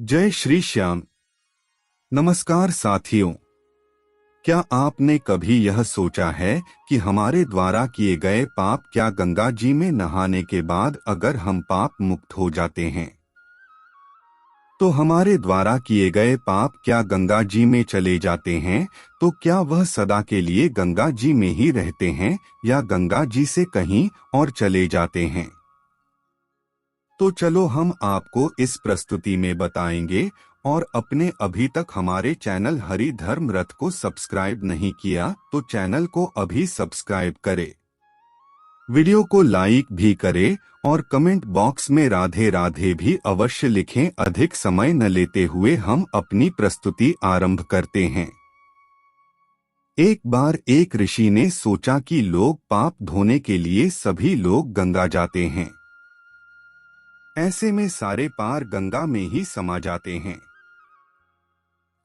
जय श्री श्याम। नमस्कार साथियों, क्या आपने कभी यह सोचा है कि हमारे द्वारा किए गए पाप क्या गंगा जी में नहाने के बाद अगर हम पाप मुक्त हो जाते हैं तो हमारे द्वारा किए गए पाप क्या गंगा जी में चले जाते हैं, तो क्या वह सदा के लिए गंगा जी में ही रहते हैं या गंगा जी से कहीं और चले जाते हैं? तो चलो हम आपको इस प्रस्तुति में बताएंगे। और अपने अभी तक हमारे चैनल हरि धर्म रथ को सब्सक्राइब नहीं किया तो चैनल को अभी सब्सक्राइब करें, वीडियो को लाइक भी करें और कमेंट बॉक्स में राधे राधे भी अवश्य लिखें। अधिक समय न लेते हुए हम अपनी प्रस्तुति आरंभ करते हैं। एक बार एक ऋषि ने सोचा कि लोग पाप धोने के लिए सभी लोग गंगा जाते हैं, ऐसे में सारे पार गंगा में ही समा जाते हैं,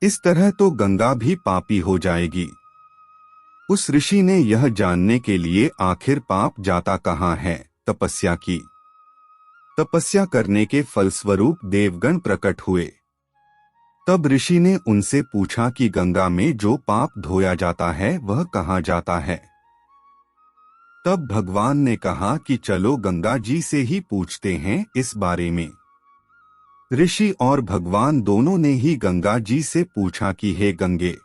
इस तरह तो गंगा भी पापी हो जाएगी। उस ऋषि ने यह जानने के लिए आखिर पाप जाता कहाँ है, तपस्या की। तपस्या करने के फलस्वरूप देवगण प्रकट हुए। तब ऋषि ने उनसे पूछा कि गंगा में जो पाप धोया जाता है वह कहाँ जाता है। तब भगवान ने कहा कि चलो गंगा जी से ही पूछते हैं इस बारे में। ऋषि और भगवान दोनों ने ही गंगा जी से पूछा कि हे गंगे,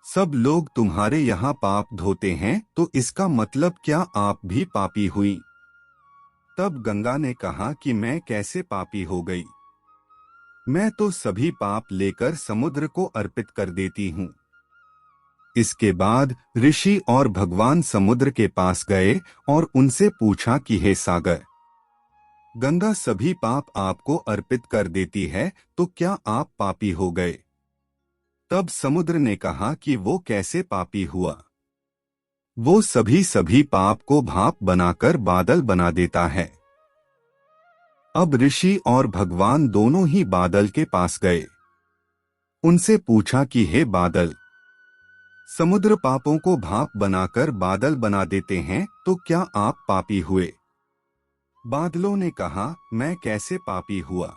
सब लोग तुम्हारे यहाँ पाप धोते हैं तो इसका मतलब क्या आप भी पापी हुई? तब गंगा ने कहा कि मैं कैसे पापी हो गई, मैं तो सभी पाप लेकर समुद्र को अर्पित कर देती हूँ। इसके बाद ऋषि और भगवान समुद्र के पास गए और उनसे पूछा कि हे सागर, गंगा सभी पाप आपको अर्पित कर देती है तो क्या आप पापी हो गए? तब समुद्र ने कहा कि वो कैसे पापी हुआ, वो सभी पाप को भाप बनाकर बादल बना देता है। अब ऋषि और भगवान दोनों ही बादल के पास गए, उनसे पूछा कि हे बादल, समुद्र पापों को भाप बनाकर बादल बना देते हैं तो क्या आप पापी हुए? बादलों ने कहा, मैं कैसे पापी हुआ,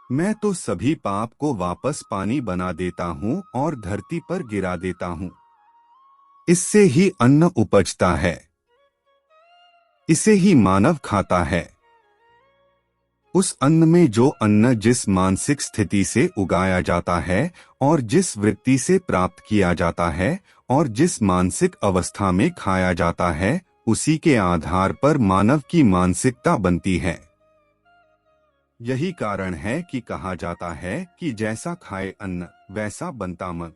मैं तो सभी पाप को वापस पानी बना देता हूँ और धरती पर गिरा देता हूँ, इससे ही अन्न उपजता है, इसे ही मानव खाता है। उस अन्न में जो अन्न जिस मानसिक स्थिति से उगाया जाता है और जिस वृत्ति से प्राप्त किया जाता है और जिस मानसिक अवस्था में खाया जाता है, उसी के आधार पर मानव की मानसिकता बनती है। यही कारण है कि कहा जाता है कि जैसा खाए अन्न वैसा बनता मन।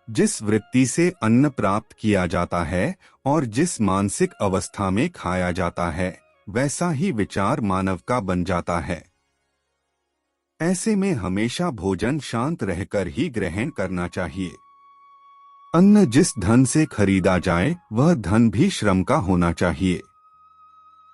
जिस वृत्ति से अन्न प्राप्त किया जाता है और जिस मानसिक अवस्था में खाया जाता है, वैसा ही विचार मानव का बन जाता है। ऐसे में हमेशा भोजन शांत रहकर ही ग्रहण करना चाहिए। अन्न जिस धन से खरीदा जाए वह धन भी श्रम का होना चाहिए।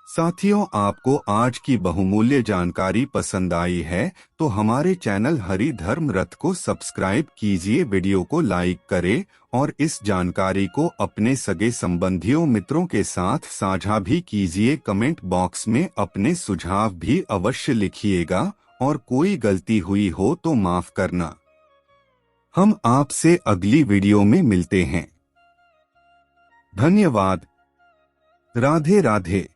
साथियों, आपको आज की बहुमूल्य जानकारी पसंद आई है तो हमारे चैनल हरि धर्म रथ को सब्सक्राइब कीजिए, वीडियो को लाइक करें और इस जानकारी को अपने सगे संबंधियों मित्रों के साथ साझा भी कीजिए। कमेंट बॉक्स में अपने सुझाव भी अवश्य लिखिएगा और कोई गलती हुई हो तो माफ करना। हम आपसे अगली वीडियो में मिलते हैं। धन्यवाद। राधे राधे।